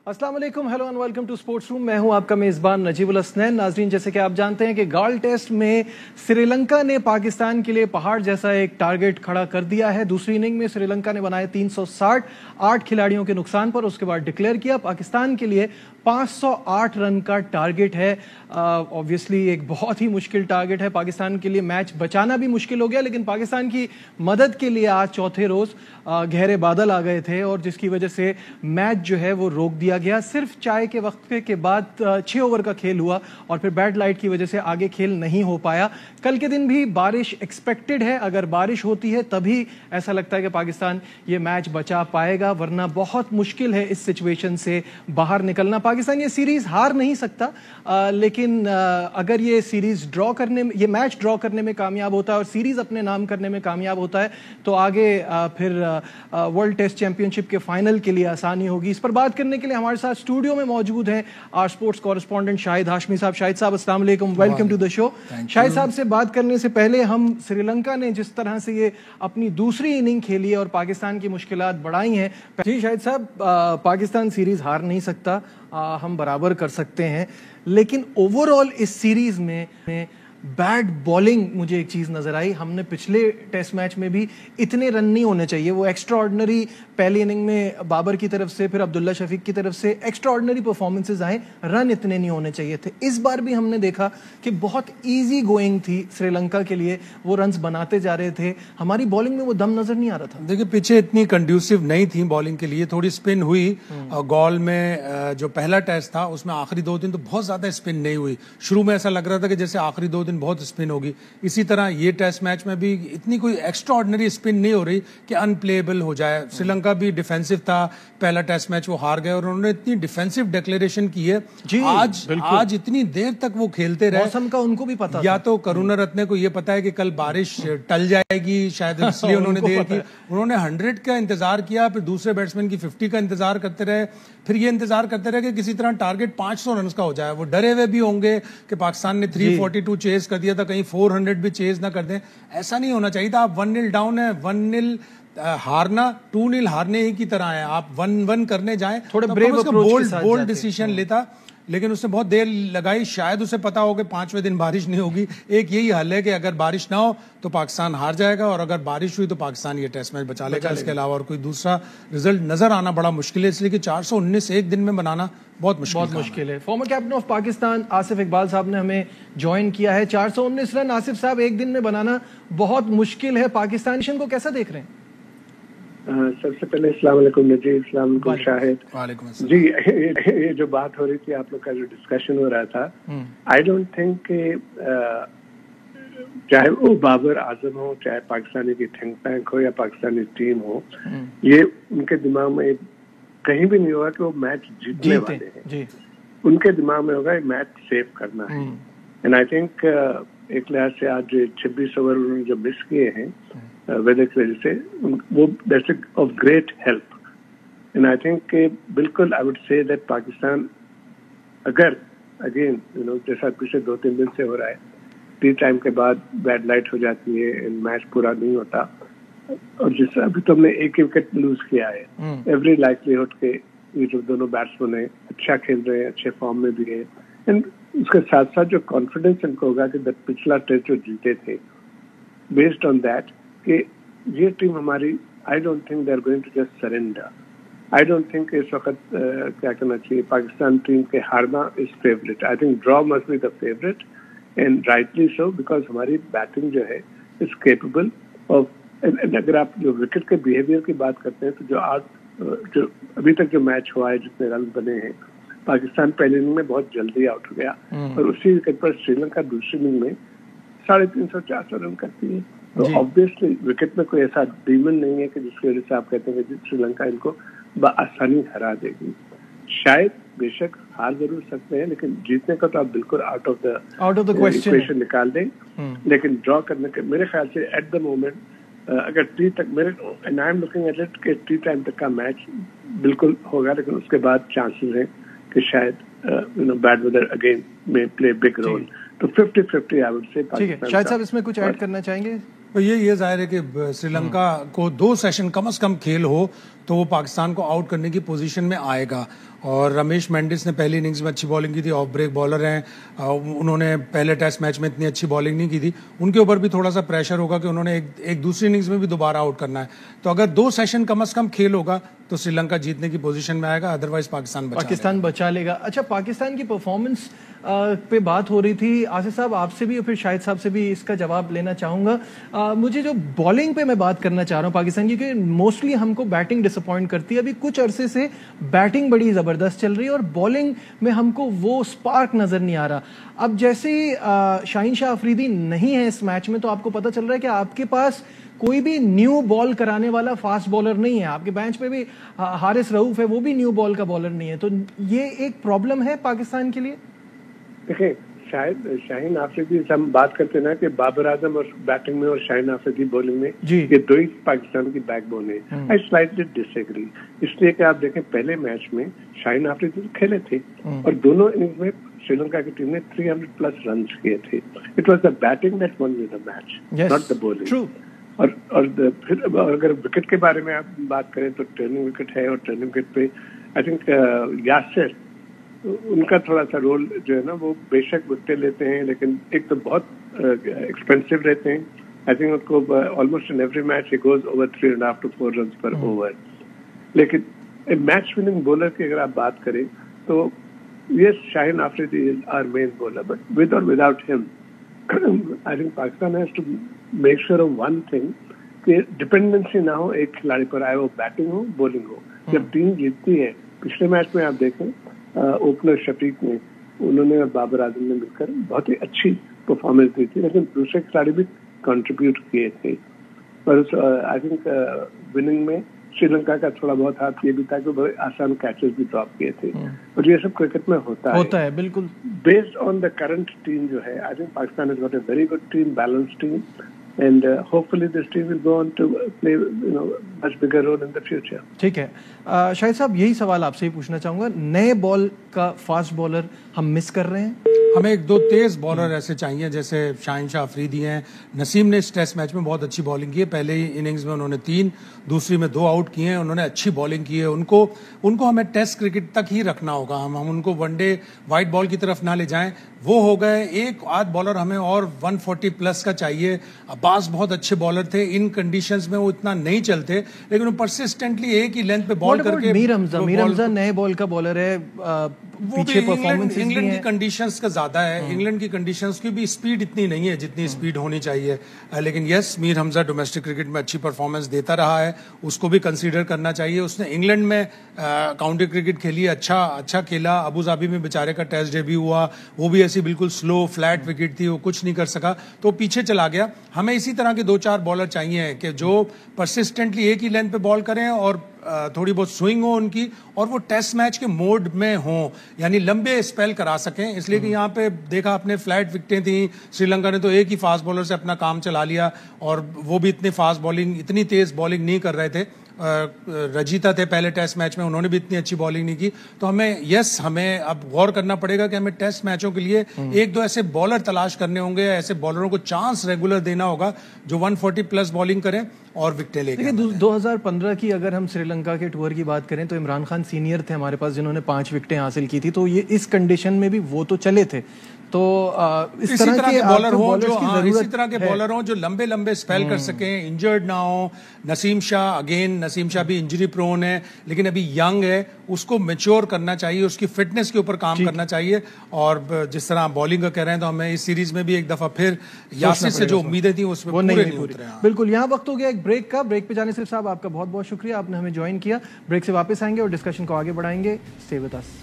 अस्सलाम वालेकुम, hello and welcome to sports room. मैं हूं आपका मेजबान नजीबुल हसनैन। नाजरीन, जैसे कि आप जानते हैं कि गाल टेस्ट में श्रीलंका ने पाकिस्तान के लिए पहाड़ जैसा एक टारगेट खड़ा कर दिया है। दूसरी इनिंग में श्रीलंका ने बनाए 360 8 खिलाड़ियों के नुकसान पर, उसके बाद डिक्लेयर किया। पाकिस्तान के लिए 508 रन का टारगेट है। ऑब्वियसली एक बहुत ही मुश्किल टारगेट है पाकिस्तान के लिए। मैच बचाना भी मुश्किल हो गया, लेकिन पाकिस्तान की मदद के लिए आज चौथे रोज गहरे बादल आ गए थे और जिसकी वजह से मैच जो है वो रोक दिया गया। सिर्फ चाय के वक्त के बाद 6 ओवर का खेल हुआ और फिर बैड लाइट की वजह से आगे खेल नहीं हो पाया। कल के दिन भी बारिश एक्सपेक्टेड है। अगर बारिश होती है तभी ऐसा लगता है कि पाकिस्तान ये मैच बचा पाएगा, वरना बहुत मुश्किल है इस सिचुएशन से बाहर निकलना। पाकिस्तान ये सीरीज हार नहीं सकता, लेकिन अगर ये सीरीज ड्रॉ करने में, ये मैच ड्रॉ करने में कामयाब होता है और सीरीज अपने नाम करने में कामयाब होता है तो आगे फिर वर्ल्ड टेस्ट चैंपियनशिप के फाइनल के लिए आसानी होगी। इस पर बात करने के लिए हमारे साथ स्टूडियो में मौजूद हैं our sports correspondent Shahid Hashmi साहब। शाहिद साहब, अस्सलाम वालेकुम, welcome to the show. Shahid साहब से बात करने से पहले हम श्रीलंका ने जिस तरह से ये अपनी दूसरी इनिंग खेली है और पाकिस्तान की मुश्किलात बढ़ाई हैं। जी शाहिद साहब, पाकिस्तान सीरीज हार नहीं सकता, हम बराबर कर सकते हैं, लेकिन ओवरऑल इस सीरीज में बैड बॉलिंग मुझे एक चीज नजर आई। हमने पिछले टेस्ट मैच में भी इतने रन नहीं होने चाहिए। वो एक्स्ट्रा ऑर्डिनरी पहली इनिंग में बाबर की तरफ से, फिर अब्दुल्ला शफीक की तरफ से एक्स्ट्रा ऑर्डिनरी परफॉर्मेंसेज आए, रन इतने नहीं होने चाहिए थे। इस बार भी हमने देखा कि बहुत इजी गोइंग थी श्रीलंका के लिए, वो रन्स बनाते जा रहे थे। हमारी बॉलिंग में वो दम नजर नहीं आ रहा था। देखिए, पीछे इतनी कंड्यूसिव नहीं थी बॉलिंग के लिए, थोड़ी स्पिन हुई। गॉल में जो पहला टेस्ट था उसमें आखिरी 2 दिन तो बहुत ज्यादा स्पिन नहीं हुई। शुरू में ऐसा लग रहा था कि जैसे आखिरी 2 दिन बहुत स्पिन होगी। इसी तरह ये टेस्ट मैच में भी इतनी कोई एक्स्ट्रा ऑर्डिनरी स्पिन नहीं हो रही कि अनप्लेएबल हो जाए। श्रीलंका भी डिफेंसिव था, पहला टेस्ट मैच वो हार गए और उन्होंने इतनी डिफेंसिव डिक्लेरेशन की है। आज इतनी देर तक वो खेलते रहे। मौसम का उनको भी पता या तो करुणारत्ने को ये पता है कि कल बारिश टल जाएगी, शायद इसलिए उन्होंने देर की। उन्होंने 100 का इंतजार किया, फिर दूसरे बैट्समैन की 50 का इंतजार करते रहे, फिर ये इंतजार करते रहे कि किसी तरह टारगेट 500 रन का हो जाए। वो डरे हुए भी होंगे कि पाकिस्तान ने 342 चेज कर दिया था, कहीं 400 भी चेज ना कर दें। ऐसा नहीं होना चाहिए था। आप 1-0 डाउन है, 1-0 हारना 2-0 हारने ही की तरह है। आप 1-1 करने जाएं, थोड़े ब्रेव अप्रोच के साथ बोल्ड डिसीजन लेता, लेकिन उसने बहुत देर लगाई। शायद उसे पता हो कि 5वें दिन बारिश नहीं होगी। एक यही हल है कि अगर बारिश ना हो तो पाकिस्तान हार जाएगा और अगर बारिश हुई तो पाकिस्तान ये टेस्ट मैच बचा लेगा। इसके अलावा और कोई दूसरा रिजल्ट नजर आना बड़ा मुश्किल है, इसलिए कि 419 एक दिन में बनाना बहुत मुश्किल है। Former captain of Pakistan Asif Iqbal साहब ने हमें ज्वाइन किया है। 419 रन आसिफ साहब एक दिन में बनाना बहुत मुश्किल है। पाकिस्तान को कैसा देख रहे हैं? सबसे पहले अस्सलाम वालेकुम नजीब, अस्सलाम वालेकुम शाहिद। वालेकुम अस्सलाम। जी, ये जो बात हो रही थी, आप लोग का जो डिस्कशन हो रहा था, आई डोंट थिंक कि चाहे वो बाबर आजम हो, चाहे पाकिस्तानी की थिंक टैंक हो या पाकिस्तानी टीम हो, ये उनके दिमाग में कहीं भी नहीं होगा कि वो मैच जीतने वाले हैं। उनके दिमाग में होगा मैच सेव करना है। एंड आई थिंक एक लिहाज से आज 26 ओवर उन्होंने जो मिस किए हैं वेदर की वजह से, वो that's of great help. And I think बिल्कुल I would say that Pakistan अगर अगेन जैसा पिछले 2-3 दिन से हो रहा है, टी टाइम के बाद बैड लाइट हो जाती है, मैच पूरा नहीं होता और जिस तरह अभी तुमने एक विकेट लूज किया है, एवरी लाइवलीहुड के ये जो दोनों बैट्समैन है अच्छा खेल रहे हैं, अच्छे फॉर्म में भी है। एंड उसके साथ साथ जो कॉन्फिडेंस इनको होगा कि पिछला टेस्ट जो जीते थे, बेस्ड ऑन दैट कि ये टीम हमारी, I don't think they are going to just surrender. I don't think इस वक्त क्या करना चाहिए, पाकिस्तान टीम के हारना is favourite. I think draw must be the favourite and rightly so, because हमारी बैटिंग जो है इज केपेबल ऑफ। अगर आप जो विकेट के बिहेवियर की बात करते हैं तो जो अभी तक जो मैच हुआ है, जितने रन बने हैं, पाकिस्तान पहले इनिंग में बहुत जल्दी आउट हो गया और उसी विकेट पर श्रीलंका दूसरी इनिंग में 350-400 रन करती है। तो ऑब्वियसली विकेट में कोई ऐसा डीमन नहीं है कि जिसकी वजह से आप कहते हैं कि श्रीलंका इनको आसानी हरा देगी। शायद बेशक हार जरूर सकते हैं, लेकिन जीतने का तो आप बिल्कुल आउट ऑफ द क्वेश्चन निकाल दें। लेकिन ड्रॉ करने के मेरे ख्याल से एट द मोमेंट अगर टी तक and I am looking at it कि टी टाइम तक का मैच बिल्कुल होगा, लेकिन उसके बाद चांसेस हैं कि शायद बैड वेदर अगेन में प्ले बिग रोल। तो 50-50 आई वुड से। शायद साहब इसमें कुछ ऐड करना चाहेंगे? तो ये जाहिर है कि श्रीलंका को 2 सेशन कम से कम खेल हो तो वो पाकिस्तान को आउट करने की पोजीशन में आएगा। और रमेश मेंडिस ने पहली इनिंग्स में अच्छी बॉलिंग की थी, ऑफ ब्रेक बॉलर हैं, उन्होंने पहले टेस्ट मैच में इतनी अच्छी बॉलिंग नहीं की थी। उनके ऊपर भी थोड़ा सा प्रेशर होगा कि उन्होंने एक दूसरी इनिंग्स में भी दोबारा आउट करना है। तो अगर 2 सेशन कम से कम खेल होगा तो श्रीलंका जीतने की पोजीशन में आएगा, अदरवाइज पाकिस्तान बचा लेगा। अच्छा, पाकिस्तान की परफॉर्मेंस पे बात हो रही थी, आसिफ साहब आपसे भी और फिर शाहिद साहब से भी इसका जवाब लेना चाहूंगा। मुझे जो बॉलिंग पे मैं बात करना चाह रहा हूँ पाकिस्तान की, क्योंकि मोस्टली हमको बैटिंग डिसअपॉइंट करती है। अभी कुछ अरसे से बैटिंग बड़ी जबरदस्त चल रही है और बॉलिंग में हमको वो स्पार्क नजर नहीं आ रहा। अब जैसे शाहीन शाह अफरीदी नहीं है इस मैच में, तो आपको पता चल रहा है कि आपके पास कोई भी न्यू बॉल कराने वाला फास्ट बॉलर नहीं है। आपके बेंच पे भी हारिस रऊफ है, वो भी न्यू बॉल का बॉलर नहीं है। तो ये एक प्रॉब्लम है पाकिस्तान के लिए। देखिए, शायद शाहीन आफरीदी से हम बात करते ना कि बाबर आजम और बैटिंग में और शाहीन आफरीदी बॉलिंग में, ये दो ही पाकिस्तान की बैकबोन है। आई स्लाइटली डिसएग्री, इसलिए कि आप देखें पहले मैच में शाहीन आफरीदी खेले थे और दोनों इनिंग्स में श्रीलंका की टीम ने 300+ रन किए थे। It was the batting that one the match, not the bowling. और फिर अगर विकेट के बारे में आप बात करें तो टर्निंग विकेट है, और टर्निंग विकेट पे आई थिंक यासिर, उनका थोड़ा सा रोल जो है ना, वो बेशक विकेट लेते हैं लेकिन एक तो बहुत एक्सपेंसिव रहते हैं। आई थिंक उनको almost in every match he goes over 3.5 to 4 run per over. लेकिन मैच विनिंग बॉलर की अगर आप बात करें तो yes, Shaheen Afridi is our main bowler, but with और without him I think Pakistan has to make sure of one thing कि dependency ना हो एक खिलाड़ी पर, आए वो बैटिंग हो बॉलिंग हो। जब टीम जीतती है, पिछले मैच में आप देखें ओपनर शफीक ने, उन्होंने और बाबर आजम ने मिलकर बहुत ही अच्छी परफॉर्मेंस दी थी, लेकिन दूसरे खिलाड़ी भी कंट्रीब्यूट किए थे। पर आई थिंक विनिंग में श्रीलंका का थोड़ा बहुत हाथ ये भी था कि बहुत आसान कैचेस भी ड्रॉप किए थे, और ये सब क्रिकेट में होता है बिल्कुल। Based on the current team जो है, आई think Pakistan has got a very good team, balanced team, and hopefully this team will go on to play much bigger role in the future. ठीक है, शाहिद साहब यही सवाल आपसे ही पूछना चाहूंगा, नए बॉल का फास्ट बॉलर हम मिस कर रहे हैं। हमें 1-2 तेज बॉलर ऐसे चाहिए, जैसे शाहीन शाह अफरीदी हैं। नसीम ने इस टेस्ट मैच में बहुत अच्छी बॉलिंग की है, पहले ही इनिंग्स में उन्होंने 3, दूसरी में 2 आउट किए हैं, उन्होंने अच्छी बॉलिंग की है। उनको हमें टेस्ट क्रिकेट तक ही रखना होगा, हम उनको वनडे वाइट बॉल की तरफ ना ले जाएं। वो हो गए, एक आध बॉलर हमें और 140+ का चाहिए। अब्बास बहुत अच्छे बॉलर थे, इन कंडीशंस में वो इतना नहीं चलते, लेकिन वो परसिस्टेंटली एक ही लेंथ पे बॉल करके। मीर हमजा नए बॉल का बॉलर है, पीछे परफॉर्मेंस इंग्लैंड की कंडीशंस का ज्यादा है, इंग्लैंड की कंडीशंस की भी स्पीड इतनी नहीं है जितनी स्पीड होनी चाहिए। लेकिन yes, Mir Hamza domestic cricket में अच्छी परफॉर्मेंस देता रहा है, उसको भी कंसीडर करना चाहिए। उसने इंग्लैंड में काउंटी क्रिकेट खेली, अच्छा खेला। अबू धाबी में बेचारे का टेस्ट डेब्यू हुआ, वो भी ऐसी बिल्कुल स्लो फ्लैट विकेट थी, वो कुछ नहीं कर सका, तो पीछे चला गया। हमें इसी तरह के 2-4 बॉलर चाहिए कि जो परसिस्टेंटली एक ही लेंथ पे बॉल करें और थोड़ी बहुत स्विंग हो उनकी, और वो टेस्ट मैच के मोड में हो, यानी लंबे स्पेल करा सकें। इसलिए कि यहाँ पे देखा आपने, फ्लैट विकेटें थी, श्रीलंका ने तो एक ही फास्ट बॉलर से अपना काम चला लिया, और वो भी इतनी तेज बॉलिंग नहीं कर रहे थे। रजीता थे पहले टेस्ट मैच में, उन्होंने भी इतनी अच्छी बॉलिंग नहीं की। तो हमें अब गौर करना पड़ेगा कि हमें टेस्ट मैचों के लिए 1-2 ऐसे बॉलर तलाश करने होंगे, ऐसे बॉलरों को चांस रेगुलर देना होगा जो 140+ बॉलिंग करें और विकेटें लेके। 2015 की अगर हम श्रीलंका के टूर की बात करें तो इमरान खान सीनियर थे हमारे पास, जिन्होंने 5 विकेटें हासिल की थी, तो ये इस कंडीशन में भी वो तो चले थे। तो इसी तरह के बॉलर हो जो लंबे स्पेल कर सकें, इंजर्ड ना हो। नसीम शाह भी इंजरी प्रोन है, लेकिन अभी यंग है, उसको मैच्योर करना चाहिए, उसकी फिटनेस के ऊपर काम करना चाहिए। और जिस तरह बॉलिंग का कह रहे हैं, तो हमें इस सीरीज में भी एक दफा फिर यासिर से जो उम्मीदें थी उसमें पूरे नहीं उतरे हैं। बिल्कुल, यहाँ वक्त हो गया एक ब्रेक का। ब्रेक पे जाने से साहब आपका बहुत बहुत शुक्रिया, आपने हमें ज्वाइन किया। ब्रेक से वापस आएंगे और डिस्कशन को आगे बढ़ाएंगे। Stay with us.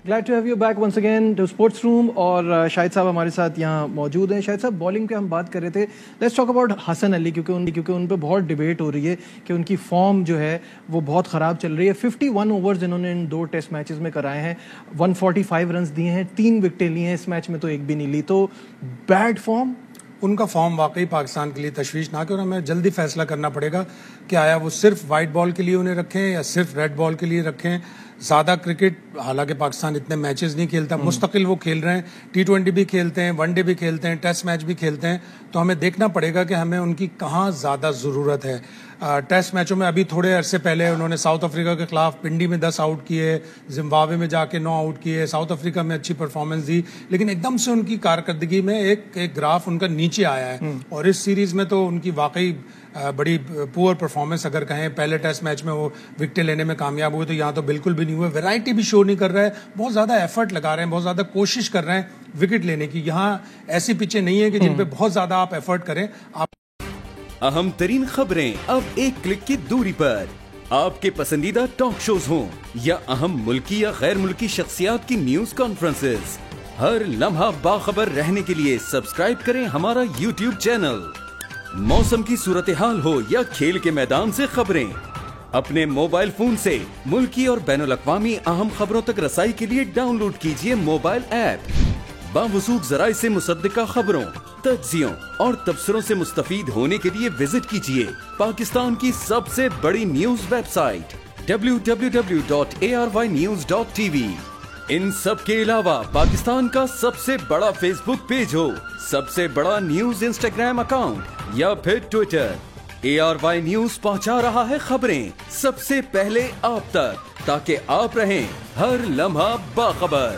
Glad to have you back once again to sports room. और शाहिद साहब हमारे साथ यहाँ मौजूद हैं। शाहिद साहब, बॉलिंग पे हम बात कर रहे थे, let's talk about Hasan Ali, क्योंकि उन पे बहुत डिबेट हो रही है कि उनकी फॉर्म जो है वो बहुत ख़राब चल रही है। 51 ओवर्स इन्होंने इन 2 टेस्ट मैचेस में कराए हैं, 145 रन दिए हैं, 3 विकेटें ली हैं, इस मैच में तो एक भी नहीं ली। तो बैड फॉर्म, उनका फॉर्म वाकई पाकिस्तान के लिए तशवीशनाक है, और हमें जल्दी फैसला करना पड़ेगा कि आया वो सिर्फ वाइट बॉल के लिए उन्हें रखें या सिर्फ रेड बॉल के लिए रखें। ज़्यादा क्रिकेट, हालांकि पाकिस्तान इतने मैचेस नहीं खेलता, मुस्तकिल वो खेल रहे हैं, T20 भी खेलते हैं, वनडे भी खेलते हैं, टेस्ट मैच भी खेलते हैं, तो हमें देखना पड़ेगा कि हमें उनकी कहाँ ज़्यादा ज़रूरत है। टेस्ट मैचों में अभी थोड़े अरसे पहले उन्होंने साउथ अफ्रीका के खिलाफ पिंडी में 10 आउट किए, जिम्बाब्वे में जाके 9 आउट किए, साउथ अफ्रीका में अच्छी परफॉर्मेंस दी, लेकिन एकदम से उनकी कारकर्दगी में एक ग्राफ उनका नीचे आया है। और इस सीरीज में तो उनकी वाकई बड़ी पुअर परफॉर्मेंस अगर कहें, पहले टेस्ट मैच में वो विकेट लेने में कामयाब हुए, तो यहाँ तो बिल्कुल भी नहीं हुए। वैरायटी भी शो नहीं कर रहा है, बहुत ज्यादा एफर्ट लगा रहे हैं, बहुत ज्यादा कोशिश कर रहे हैं विकेट लेने की। यहाँ ऐसी पिचें नहीं है कि जिन पे बहुत ज्यादा आप एफर्ट करें। अहम तरीन खबरें अब एक क्लिक की दूरी पर, आपके पसंदीदा टॉक शोज हों या अहम मुल्की या गैर मुल्की शख्सियात की न्यूज कॉन्फ्रेंसेस, हर लम्हा बाखबर रहने के लिए सब्सक्राइब करें हमारा YouTube चैनल। मौसम की सूरत हाल हो या खेल के मैदान से खबरें, अपने मोबाइल फोन से मुल्की और बैनुल-अक़वामी अहम खबरों तक रसाई के लिए डाउनलोड कीजिए मोबाइल ऐप। बावसूख ज़राए से मुसद्दिका खबरों, तज्ज़ियों और तबसरों से मुस्तफीद होने के लिए विजिट कीजिए पाकिस्तान की सबसे बड़ी न्यूज वेबसाइट www.arYnews.tv। इन सब के अलावा पाकिस्तान का सबसे बड़ा फेसबुक पेज हो, सबसे बड़ा न्यूज इंस्टाग्राम अकाउंट या फिर ट्विटर, ARY न्यूज पहुंचा रहा है खबरें सबसे पहले आप तक, ताकि आप रहें हर लम्हा बाखबर।